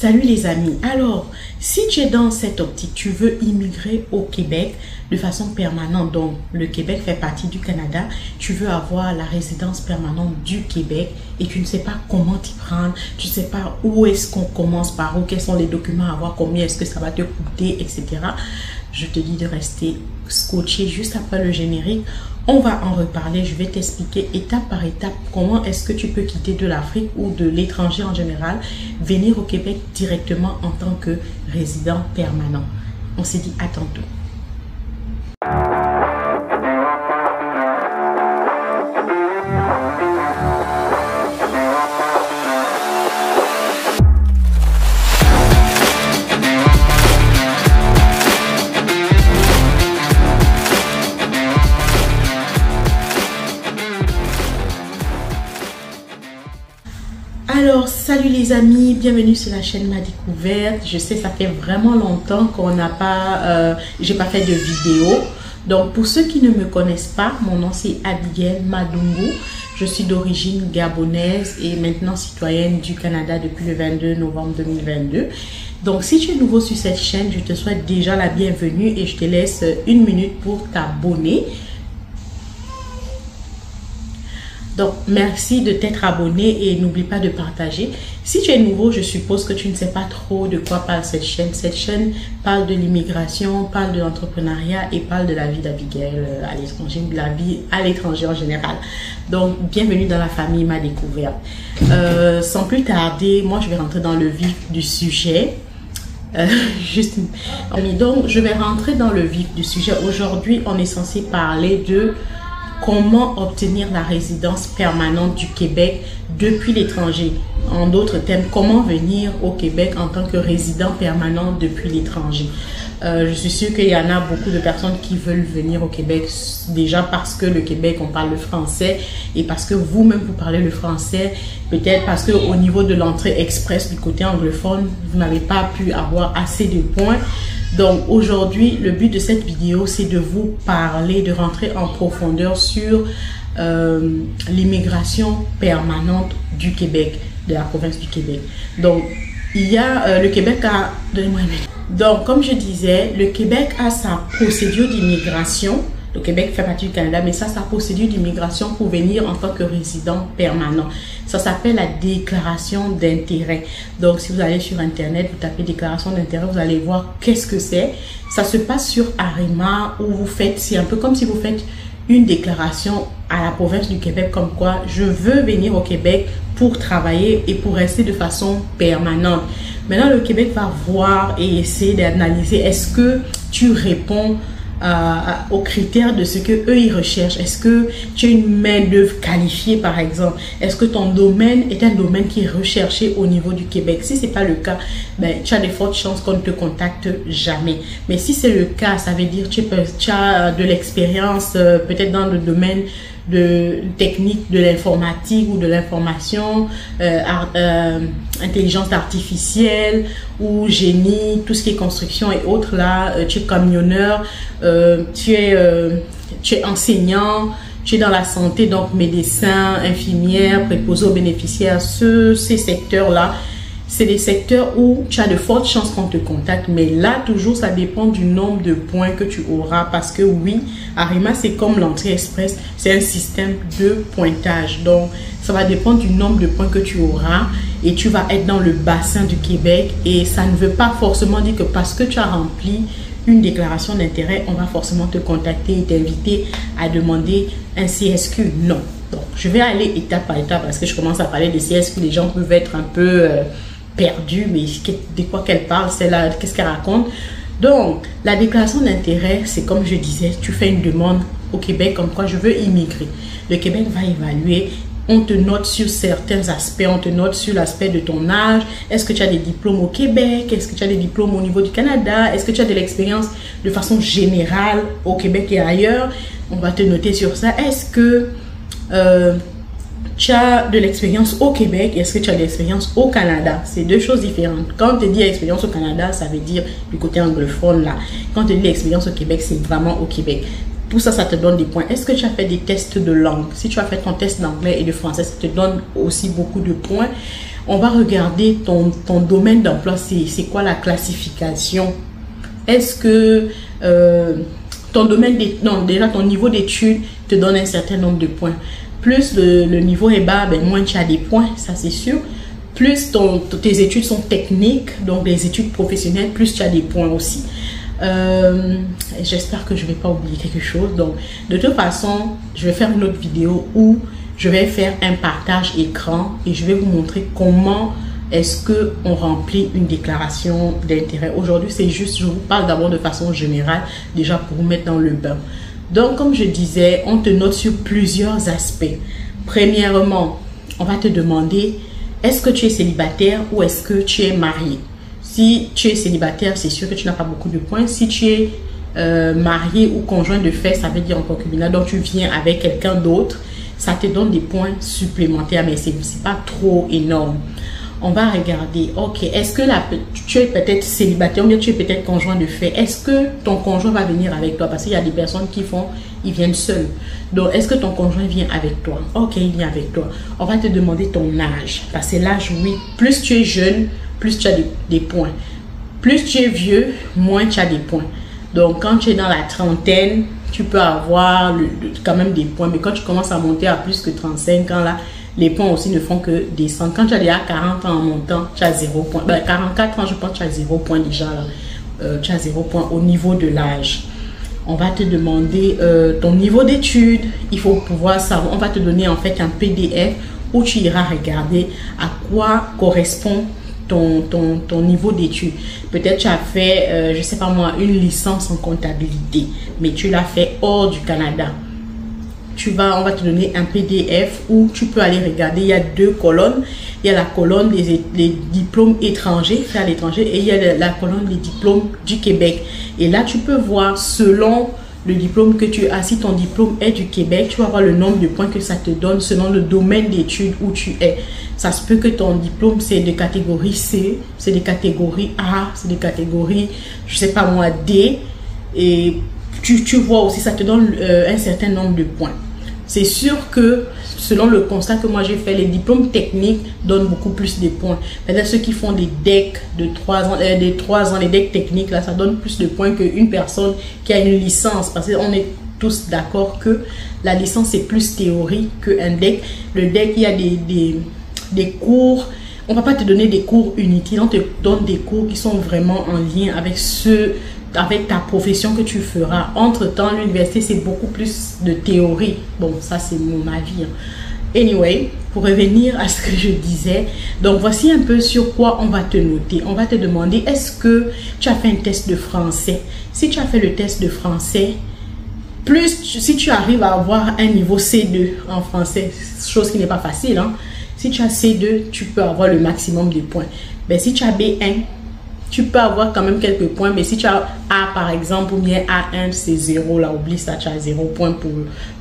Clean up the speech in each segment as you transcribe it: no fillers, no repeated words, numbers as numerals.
Salut les amis, alors si tu es dans cette optique, tu veux immigrer au Québec de façon permanente, donc le Québec fait partie du Canada, tu veux avoir la résidence permanente du Québec et tu ne sais pas comment t'y prendre, tu ne sais pas où est-ce qu'on commence, par où, quels sont les documents à avoir, combien est-ce que ça va te coûter, etc. Je te dis de rester scotché juste après le générique. On va en reparler, je vais t'expliquer étape par étape comment est-ce que tu peux quitter de l'Afrique ou de l'étranger en général, venir au Québec directement en tant que résident permanent. On s'est dit à tantôt. Alors, salut les amis, bienvenue sur la chaîne Ma Découverte. Je sais, ça fait vraiment longtemps qu'on n'a pas, j'ai pas fait de vidéo. Donc, pour ceux qui ne me connaissent pas, mon nom c'est Abigail Madungu. Je suis d'origine gabonaise et maintenant citoyenne du Canada depuis le 22 novembre 2022. Donc, si tu es nouveau sur cette chaîne, je te souhaite déjà la bienvenue et je te laisse une minute pour t'abonner. Donc, merci de t'être abonné et n'oublie pas de partager. Si tu es nouveau, je suppose que tu ne sais pas trop de quoi parle cette chaîne. Cette chaîne parle de l'immigration, parle de l'entrepreneuriat et parle de la vie d'Abigail à l'étranger, de la vie à l'étranger en général. Donc, bienvenue dans la famille Ma Découverte. Sans plus tarder, moi, je vais rentrer dans le vif du sujet. Donc, je vais rentrer dans le vif du sujet. Aujourd'hui, on est censé parler de comment obtenir la résidence permanente du Québec depuis l'étranger. En d'autres termes, comment venir au Québec en tant que résident permanent depuis l'étranger. Je suis sûre qu'il y en a beaucoup de personnes qui veulent venir au Québec déjà parce que le Québec, on parle le français et parce que vous-même, vous parlez le français. Peut-être parce qu'au niveau de l'entrée express du côté anglophone, vous n'avez pas pu avoir assez de points. Donc aujourd'hui, le but de cette vidéo, c'est de vous parler, de rentrer en profondeur sur l'immigration permanente du Québec, de la province du Québec. Donc, il y a le Québec a... Donnez-moi une minute. Donc, comme je disais, le Québec a sa procédure d'immigration. Le Québec fait partie du Canada, mais ça, sa procédure d'immigration pour venir en tant que résident permanent. Ça s'appelle la déclaration d'intérêt. Donc, si vous allez sur Internet, vous tapez déclaration d'intérêt, vous allez voir qu'est-ce que c'est. Ça se passe sur Arima où vous faites, c'est un peu comme si vous faites une déclaration à la province du Québec comme quoi je veux venir au Québec pour travailler et pour rester de façon permanente. Maintenant, le Québec va voir et essayer d'analyser est-ce que tu réponds aux critères de ce que eux ils recherchent. Est-ce que tu as une main d'œuvre qualifiée par exemple? Est-ce que ton domaine est un domaine qui est recherché au niveau du Québec? Si c'est pas le cas, ben, tu as de fortes chances qu'on ne te contacte jamais. Mais si c'est le cas, ça veut dire que tu as de l'expérience peut-être dans le domaine de technique de l'informatique ou de l'information, intelligence artificielle ou génie, tout ce qui est construction et autres là, tu es camionneur, tu es enseignant, tu es dans la santé, donc médecin, infirmière, préposé aux bénéficiaires, ces secteurs là, c'est des secteurs où tu as de fortes chances qu'on te contacte, mais là, toujours, ça dépend du nombre de points que tu auras parce que oui, Arima, c'est comme l'entrée express, c'est un système de pointage. Donc, ça va dépendre du nombre de points que tu auras et tu vas être dans le bassin du Québec et ça ne veut pas forcément dire que parce que tu as rempli une déclaration d'intérêt, on va forcément te contacter et t'inviter à demander un CSQ. Non. Donc, je vais aller étape par étape parce que je commence à parler de CSQ. Les gens peuvent être un peu... perdu, mais de quoi qu'elle parle, c'est là, qu'est-ce qu'elle raconte. Donc, la déclaration d'intérêt, c'est comme je disais, tu fais une demande au Québec comme quoi je veux immigrer. Le Québec va évaluer, on te note sur certains aspects, on te note sur l'aspect de ton âge, est-ce que tu as des diplômes au Québec, est-ce que tu as des diplômes au niveau du Canada, est-ce que tu as de l'expérience de façon générale au Québec et ailleurs, on va te noter sur ça, est-ce que tu as de l'expérience au Québec, est-ce que tu as de l'expérience au Canada? C'est deux choses différentes. Quand on te dit expérience au Canada, ça veut dire du côté anglophone là. Quand on te dit expérience au Québec, c'est vraiment au Québec. Tout ça, ça te donne des points. Est-ce que tu as fait des tests de langue? Si tu as fait ton test d'anglais et de français, ça te donne aussi beaucoup de points. on va regarder ton domaine d'emploi, c'est quoi la classification. Est-ce que ton domaine, non, déjà ton niveau d'études te donne un certain nombre de points. Plus le niveau est bas, ben, moins tu as des points, ça c'est sûr. Plus tes études sont techniques, donc les études professionnelles, plus tu as des points aussi. J'espère que je ne vais pas oublier quelque chose. Donc, de toute façon, je vais faire une autre vidéo où je vais faire un partage écran et je vais vous montrer comment est-ce qu'on remplit une déclaration d'intérêt. Aujourd'hui, c'est juste, je vous parle d'abord de façon générale, déjà pour vous mettre dans le bain. Donc, comme je disais, on te note sur plusieurs aspects. Premièrement, on va te demander, est-ce que tu es célibataire ou est-ce que tu es marié? Si tu es célibataire, c'est sûr que tu n'as pas beaucoup de points. Si tu es marié ou conjoint de fait, ça veut dire en concubinat, donc tu viens avec quelqu'un d'autre, ça te donne des points supplémentaires, mais c'est pas trop énorme. On va regarder, ok, est-ce que tu es peut-être célibataire ou bien tu es peut-être conjoint de fait? Est-ce que ton conjoint va venir avec toi? Parce qu'il y a des personnes qui ils viennent seuls. Donc, est-ce que ton conjoint vient avec toi? Ok, il vient avec toi. On va te demander ton âge. Parce que l'âge, oui, plus tu es jeune, plus tu as des points. Plus tu es vieux, moins tu as des points. Donc, quand tu es dans la trentaine, tu peux avoir quand même des points. Mais quand tu commences à monter à plus que 35 ans, là, les points aussi ne font que descendre. Quand tu as déjà 40 ans en montant, tu as 0 point. Ben, 44 ans, je pense que tu as 0 point déjà. Là. Tu as 0 point au niveau de l'âge. On va te demander ton niveau d'études. Il faut pouvoir savoir. On va te donner en fait un PDF où tu iras regarder à quoi correspond ton niveau d'études. Peut-être tu as fait, je sais pas moi, une licence en comptabilité, mais tu l'as fait hors du Canada. On va te donner un PDF où tu peux aller regarder. Il y a deux colonnes. Il y a la colonne des diplômes étrangers, faits à l'étranger, et il y a la colonne des diplômes du Québec. Et là, tu peux voir selon le diplôme que tu as. Si ton diplôme est du Québec, tu vas voir le nombre de points que ça te donne selon le domaine d'études où tu es. Ça se peut que ton diplôme, c'est de catégorie C, c'est de catégorie A, c'est de catégorie, je sais pas moi, D. Et tu vois aussi, ça te donne un certain nombre de points. C'est sûr que selon le constat que moi j'ai fait, les diplômes techniques donnent beaucoup plus de points. C'est-à-dire ceux qui font des decks de 3 ans, les decks techniques, là, ça donne plus de points qu'une personne qui a une licence. Parce qu'on est tous d'accord que la licence c'est plus théorie qu'un deck. Le deck, il y a des cours. On ne va pas te donner des cours inutiles, on te donne des cours qui sont vraiment en lien avec ta profession que tu feras. Entre-temps, l'université, c'est beaucoup plus de théorie. Bon, ça, c'est mon avis. Anyway, pour revenir à ce que je disais, donc voici un peu sur quoi on va te noter. On va te demander, est-ce que tu as fait un test de français? Si tu as fait le test de français, si tu arrives à avoir un niveau C2 en français, chose qui n'est pas facile, hein? Si tu as C2, tu peux avoir le maximum de points. Mais si tu as B1, tu peux avoir quand même quelques points, mais si tu as A par exemple ou bien A1, c'est 0, là, oublie ça, tu as 0 point pour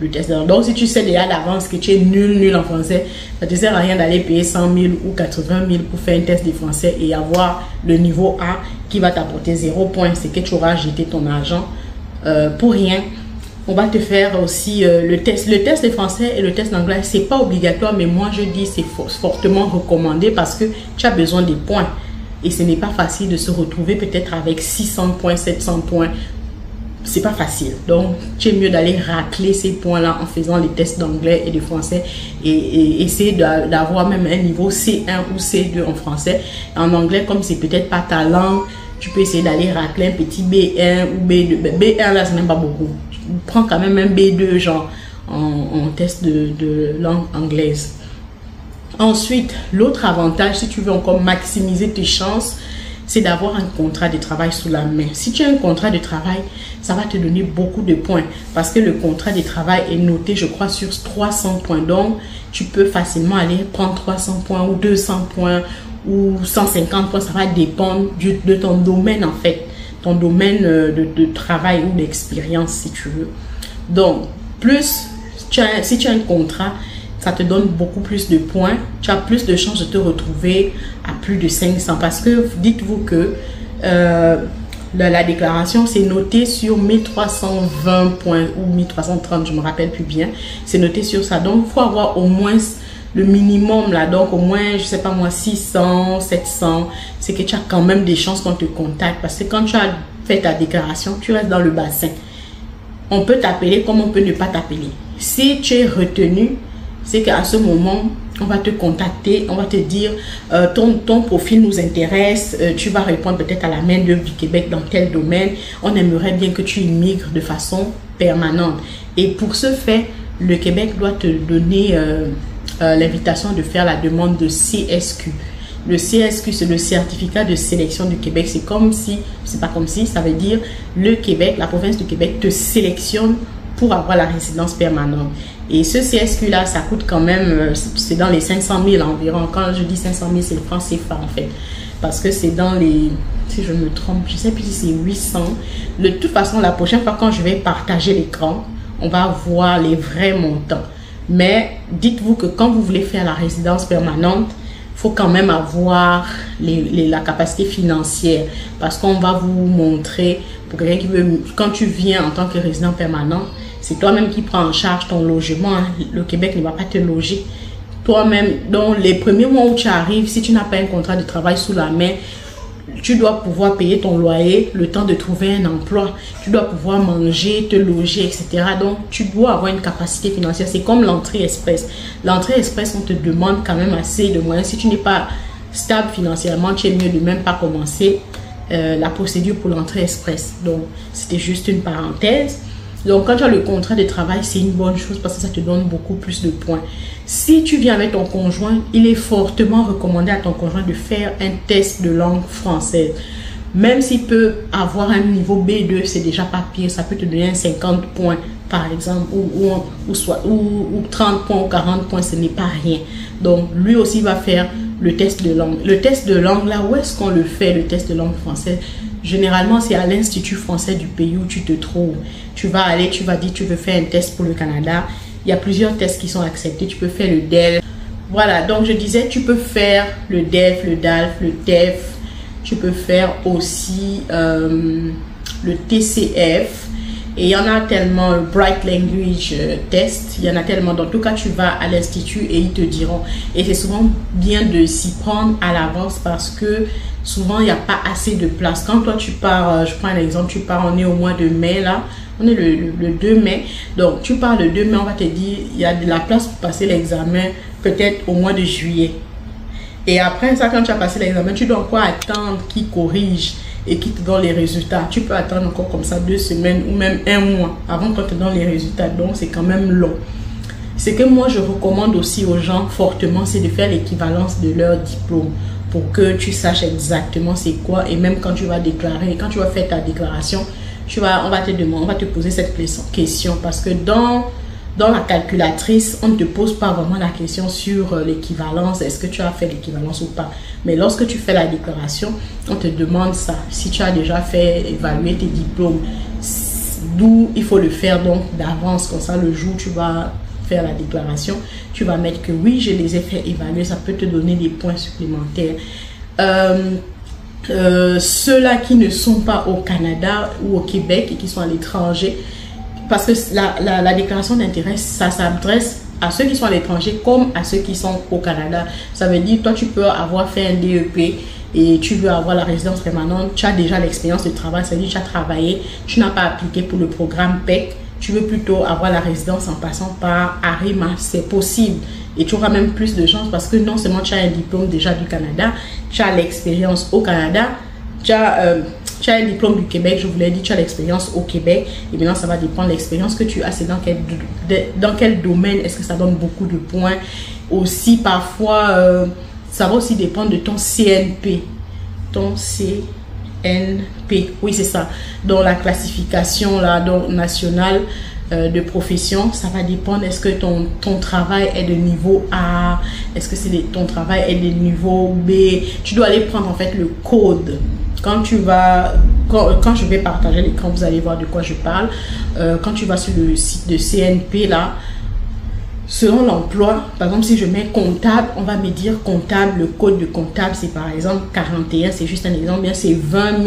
le test. Donc si tu sais déjà d'avance que tu es nul en français, ça ne te sert à rien d'aller payer 100 000 ou 80 000 pour faire un test de français et avoir le niveau A qui va t'apporter 0 point. C'est que tu auras jeté ton argent pour rien. On va te faire aussi le test. Le test de français et le test d'anglais, c'est pas obligatoire, mais moi je dis c'est fortement recommandé parce que tu as besoin des points. Et ce n'est pas facile de se retrouver peut-être avec 600 points, 700 points. C'est pas facile. Donc, tu es mieux d'aller racler ces points-là en faisant les tests d'anglais et de français et essayer d'avoir même un niveau C1 ou C2 en français. En anglais, comme c'est peut-être pas ta langue, tu peux essayer d'aller racler un petit B1 ou B2. B1, là, c'est même pas beaucoup. Tu prends quand même un B2, genre, en test de langue anglaise. Ensuite, l'autre avantage, si tu veux encore maximiser tes chances, c'est d'avoir un contrat de travail sous la main. Si tu as un contrat de travail, ça va te donner beaucoup de points parce que le contrat de travail est noté, je crois, sur 300 points. Donc, tu peux facilement aller prendre 300 points ou 200 points ou 150 points. Ça va dépendre de ton domaine, en fait, ton domaine de travail ou d'expérience, si tu veux. Donc, si tu as un contrat, ça te donne beaucoup plus de points. Tu as plus de chances de te retrouver à plus de 500. Parce que dites-vous que la déclaration, c'est noté sur 1320 points ou 1330, je ne me rappelle plus bien. C'est noté sur ça. Donc, il faut avoir au moins le minimum là, donc au moins, je sais pas moi, 600, 700, c'est que tu as quand même des chances qu'on te contacte. Parce que quand tu as fait ta déclaration, tu restes dans le bassin. On peut t'appeler comme on peut ne pas t'appeler. Si tu es retenu, c'est qu'à ce moment, on va te contacter, on va te dire ton profil nous intéresse, tu vas répondre peut-être à la main d'œuvre du Québec dans tel domaine. On aimerait bien que tu immigres de façon permanente. Et pour ce faire, le Québec doit te donner l'invitation de faire la demande de CSQ. Le CSQ, c'est le certificat de sélection du Québec. C'est comme si, c'est pas comme si, ça veut dire le Québec, la province du Québec te sélectionne pour avoir la résidence permanente. Et ce CSQ là, ça coûte quand même, c'est dans les 500 000 environ. Quand je dis 500 000, c'est le franc CFA en fait. Parce que c'est dans les, si je me trompe, je sais plus si c'est 800. De toute façon, la prochaine fois quand je vais partager l'écran, on va voir les vrais montants. Mais dites-vous que quand vous voulez faire la résidence permanente, il faut quand même avoir la capacité financière. Parce qu'on va vous montrer, pour quelqu'un qui veut, quand tu viens en tant que résident permanent, c'est toi-même qui prends en charge ton logement. Le Québec ne va pas te loger. Toi-même, dans les premiers mois où tu arrives, si tu n'as pas un contrat de travail sous la main, tu dois pouvoir payer ton loyer, le temps de trouver un emploi. Tu dois pouvoir manger, te loger, etc. Donc, tu dois avoir une capacité financière. C'est comme l'entrée express. L'entrée express, on te demande quand même assez de moyens. Si tu n'es pas stable financièrement, tu es mieux de même pas commencer la procédure pour l'entrée express. Donc, c'était juste une parenthèse. Donc, quand tu as le contrat de travail, c'est une bonne chose parce que ça te donne beaucoup plus de points. Si tu viens avec ton conjoint, il est fortement recommandé à ton conjoint de faire un test de langue française. Même s'il peut avoir un niveau B2, c'est déjà pas pire. Ça peut te donner un 50 points, par exemple, ou 30 points ou 40 points, ce n'est pas rien. Donc, lui aussi va faire le test de langue. Le test de langue, là, où est-ce qu'on le fait, le test de langue française? Généralement, c'est à l'Institut français du pays où tu te trouves. Tu vas aller, tu vas dire, tu veux faire un test pour le Canada. Il y a plusieurs tests qui sont acceptés. Tu peux faire le DELF. Voilà, donc je disais, tu peux faire le DELF, le DALF, le TEF. Tu peux faire aussi le TCF. Et il y en a tellement, le Bright Language Test, il y en a tellement. En tout cas, tu vas à l'institut et ils te diront. Et c'est souvent bien de s'y prendre à l'avance parce que souvent, il n'y a pas assez de place. Quand toi, tu pars, je prends un exemple, tu pars, on est au mois de mai là, on est le 2 mai. Donc, tu pars le 2 mai, on va te dire, il y a de la place pour passer l'examen peut-être au mois de juillet. Et après ça, quand tu as passé l'examen, tu dois encore attendre qu'ils corrigent et qui te donne les résultats. Tu peux attendre encore comme ça 2 semaines ou même 1 mois avant qu'on te donne les résultats. Donc, c'est quand même long. Ce que moi, je recommande aussi aux gens fortement, c'est de faire l'équivalence de leur diplôme pour que tu saches exactement c'est quoi. Et même quand tu vas déclarer, quand tu vas faire ta déclaration, on va te demander, on va te poser cette question parce que dans la calculatrice, on ne te pose pas vraiment la question sur l'équivalence, est-ce que tu as fait l'équivalence ou pas. Mais lorsque tu fais la déclaration, on te demande ça. Si tu as déjà fait évaluer tes diplômes, d'où il faut le faire donc d'avance, comme ça le jour où tu vas faire la déclaration, tu vas mettre que oui, je les ai fait évaluer, ça peut te donner des points supplémentaires. Ceux-là qui ne sont pas au Canada ou au Québec et qui sont à l'étranger, parce que la déclaration d'intérêt, ça s'adresse à ceux qui sont à l'étranger comme à ceux qui sont au Canada. Ça veut dire, toi, tu peux avoir fait un DEP et tu veux avoir la résidence permanente, tu as déjà l'expérience de travail, ça veut dire que tu as travaillé, tu n'as pas appliqué pour le programme PEC, tu veux plutôt avoir la résidence en passant par ARIMA, c'est possible. Et tu auras même plus de chance parce que non seulement tu as un diplôme déjà du Canada, tu as l'expérience au Canada, tu as un diplôme du Québec, je vous l'ai dit, tu as l'expérience au Québec. Et maintenant, ça va dépendre de l'expérience que tu as. C'est dans quel domaine est-ce que ça donne beaucoup de points. Aussi, parfois, ça va aussi dépendre de ton CNP. Ton CNP, oui, c'est ça. Dans la classification là, nationale de profession, ça va dépendre. Est-ce que ton travail est de niveau A? Est-ce que ton travail est de niveau B? Tu dois aller prendre en fait le code. Quand je vais partager l'écran, vous allez voir de quoi je parle. Quand tu vas sur le site de CNP là, selon l'emploi, par exemple si je mets comptable, on va me dire comptable, le code de comptable c'est par exemple 41, c'est juste un exemple, bien c'est 20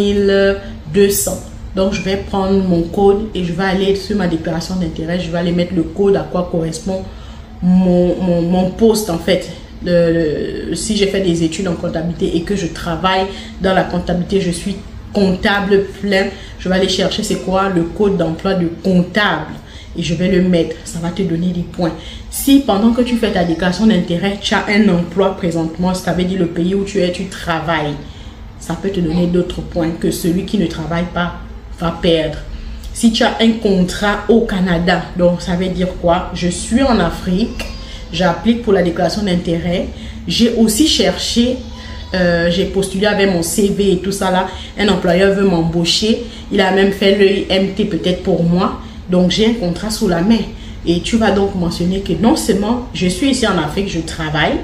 200. Donc je vais prendre mon code et je vais aller sur ma déclaration d'intérêt, je vais aller mettre le code à quoi correspond mon poste en fait. Si j'ai fait des études en comptabilité et que je travaille dans la comptabilité, je suis comptable plein, je vais aller chercher c'est quoi le code d'emploi de comptable et je vais le mettre, ça va te donner des points. Si pendant que tu fais ta déclaration d'intérêt, tu as un emploi présentement, ça veut dire le pays où tu es, tu travailles, ça peut te donner d'autres points que celui qui ne travaille pas va perdre. Si tu as un contrat au Canada, donc ça veut dire quoi? Je suis en Afrique, j'applique pour la déclaration d'intérêt. J'ai aussi cherché, j'ai postulé avec mon CV et tout ça là. Un employeur veut m'embaucher. Il a même fait l'EIMT peut-être pour moi. Donc j'ai un contrat sous la main. Et tu vas donc mentionner que non seulement je suis ici en Afrique, je travaille,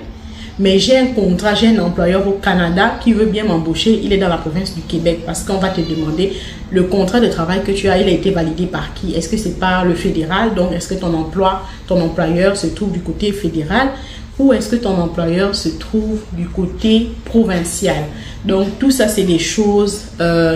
mais j'ai un contrat, j'ai un employeur au Canada qui veut bien m'embaucher. Il est dans la province du Québec parce qu'on va te demander le contrat de travail que tu as, il a été validé par qui? Est-ce que c'est par le fédéral? Donc, est-ce que ton employeur se trouve du côté fédéral ou est-ce que ton employeur se trouve du côté provincial? Donc, tout ça, c'est des choses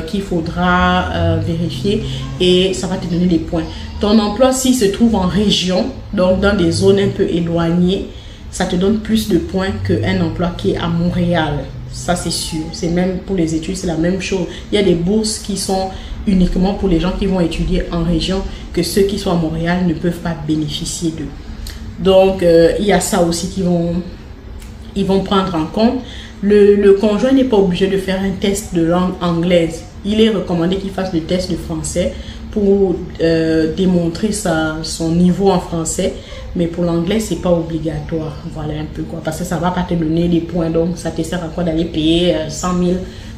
qu'il faudra vérifier et ça va te donner des points. Ton emploi, s'il se trouve en région, donc dans des zones un peu éloignées, ça te donne plus de points qu'un emploi qui est à Montréal. Ça, c'est sûr. C'est même pour les études, c'est la même chose. Il y a des bourses qui sont uniquement pour les gens qui vont étudier en région, que ceux qui sont à Montréal ne peuvent pas bénéficier d'eux. Donc, il y a ça aussi ils vont prendre en compte. Le conjoint n'est pas obligé de faire un test de langue anglaise. Il est recommandé qu'il fasse le test de français pour démontrer son niveau en français. Mais pour l'anglais, c'est pas obligatoire. Voilà un peu quoi. Parce que ça va pas te donner les points. Donc, ça te sert à quoi d'aller payer 100 000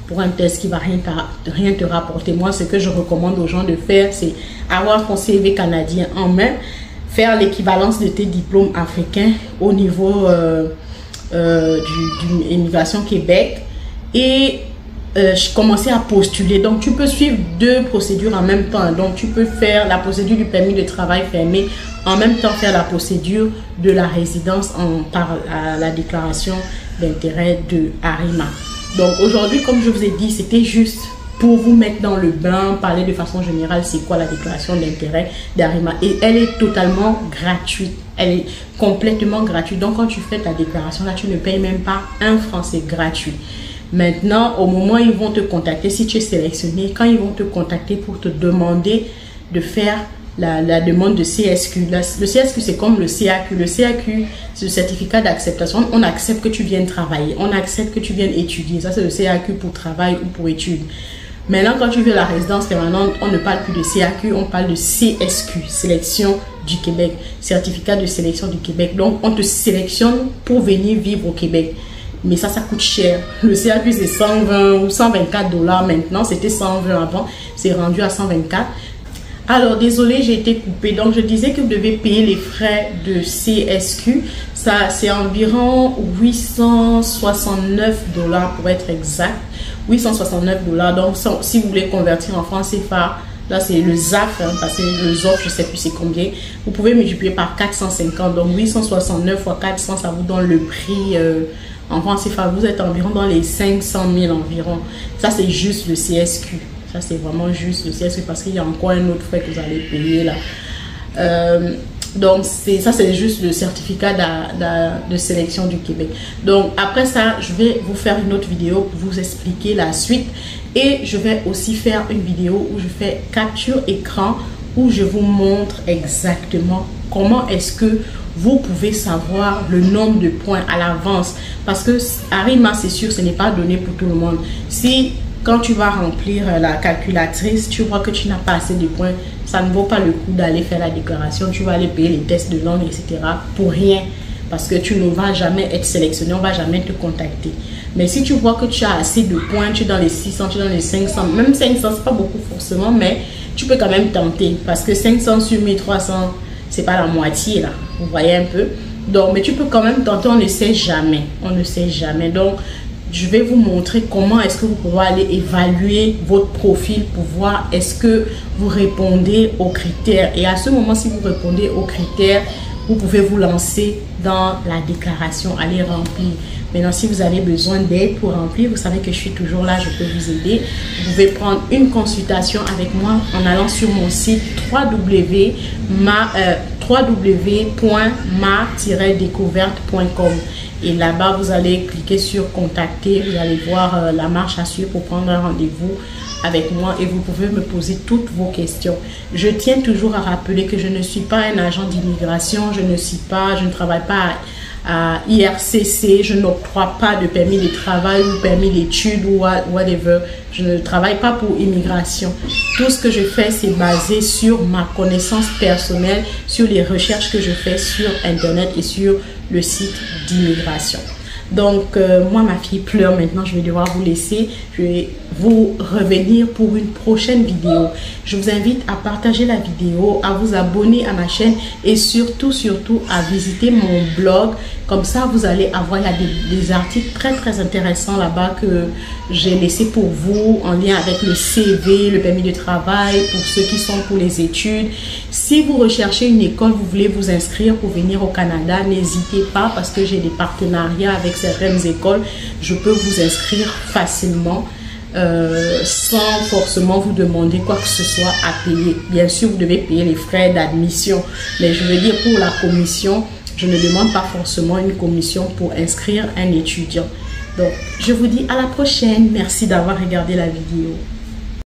pour un test qui va rien te rapporter. Moi, ce que je recommande aux gens de faire, c'est avoir ton CV canadien en main, faire l'équivalence de tes diplômes africains au niveau du Immigration Québec et commencer à postuler. Donc, tu peux suivre deux procédures en même temps. Donc, tu peux faire la procédure du permis de travail fermé, en même temps faire la procédure de la résidence par la déclaration d'intérêt de Arima. Donc, aujourd'hui, comme je vous ai dit, c'était juste pour vous mettre dans le bain, parler de façon générale, c'est quoi la déclaration d'intérêt d'Arima. Et elle est totalement gratuite. Elle est complètement gratuite. Donc, quand tu fais ta déclaration, là, tu ne payes même pas un franc, c'est gratuit. Maintenant, au moment où ils vont te contacter, si tu es sélectionné, quand ils vont te contacter pour te demander de faire la demande de CSQ. Le CSQ, c'est comme le CAQ. Le CAQ, c'est le certificat d'acceptation. On accepte que tu viennes travailler. On accepte que tu viennes étudier. Ça, c'est le CAQ pour travail ou pour études. Maintenant, quand tu veux la résidence permanente, on ne parle plus de CAQ, on parle de CSQ, sélection du Québec, certificat de sélection du Québec. Donc, on te sélectionne pour venir vivre au Québec. Mais ça coûte cher. Le CAQ, c'est 120 ou 124 $ maintenant. C'était 120 avant. C'est rendu à 124. Alors, désolé, j'ai été coupée. Donc, je disais que vous devez payer les frais de CSQ. Ça, c'est environ 869 $ pour être exact. 869 $. Donc, si vous voulez convertir en francs CFA, là, c'est le ZAF, hein, parce que le ZOF, je ne sais plus c'est combien. Vous pouvez multiplier par 450. Donc, 869 fois 400, ça vous donne le prix en francs CFA. Vous êtes environ dans les 500 000 environ. Ça, c'est juste le CSQ. Ça, c'est vraiment juste le CSQ parce qu'il y a encore un autre frais que vous allez payer là. Donc, ça, c'est juste le certificat de sélection du Québec. Donc, après ça, je vais vous faire une autre vidéo pour vous expliquer la suite. Et je vais aussi faire une vidéo où je fais capture écran, où je vous montre exactement comment est-ce que vous pouvez savoir le nombre de points à l'avance. Parce que Arima, c'est sûr, ce n'est pas donné pour tout le monde. Si quand tu vas remplir la calculatrice, tu vois que tu n'as pas assez de points, ça ne vaut pas le coup d'aller faire la déclaration. Tu vas aller payer les tests de langue, etc. pour rien. Parce que tu ne vas jamais être sélectionné, on ne va jamais te contacter. Mais si tu vois que tu as assez de points, tu es dans les 600, tu es dans les 500, même 500, ce n'est pas beaucoup forcément, mais tu peux quand même tenter. Parce que 500 sur 1300, ce n'est pas la moitié là. Vous voyez un peu. Donc, mais tu peux quand même tenter, on ne sait jamais. On ne sait jamais. Donc, je vais vous montrer comment est-ce que vous pouvez aller évaluer votre profil pour voir est-ce que vous répondez aux critères. Et à ce moment, si vous répondez aux critères, vous pouvez vous lancer dans la déclaration, aller remplir. Maintenant, si vous avez besoin d'aide pour remplir, vous savez que je suis toujours là, je peux vous aider. Vous pouvez prendre une consultation avec moi en allant sur mon site www.ma-découverte.com. Et là-bas, vous allez cliquer sur contacter, vous allez voir la marche à suivre pour prendre un rendez-vous avec moi et vous pouvez me poser toutes vos questions. Je tiens toujours à rappeler que je ne suis pas un agent d'immigration, je ne travaille pas à IRCC, je n'octroie pas de permis de travail ou permis d'études ou whatever. Je ne travaille pas pour immigration. Tout ce que je fais, c'est basé sur ma connaissance personnelle, sur les recherches que je fais sur Internet et sur le site d'immigration. Donc, moi, ma fille pleure maintenant. Je vais devoir vous laisser. Je vais vous revenir pour une prochaine vidéo. Je vous invite à partager la vidéo, à vous abonner à ma chaîne et surtout à visiter mon blog. Comme ça, vous allez avoir des articles très intéressants là-bas que j'ai laissé pour vous en lien avec le CV, le permis de travail, pour ceux qui sont pour les études. Si vous recherchez une école, vous voulez vous inscrire pour venir au Canada, n'hésitez pas parce que j'ai des partenariats avec certaines écoles. Je peux vous inscrire facilement. Sans forcément vous demander quoi que ce soit à payer. Bien sûr, vous devez payer les frais d'admission, mais je veux dire pour la commission, je ne demande pas forcément une commission pour inscrire un étudiant. Donc, je vous dis à la prochaine. Merci d'avoir regardé la vidéo.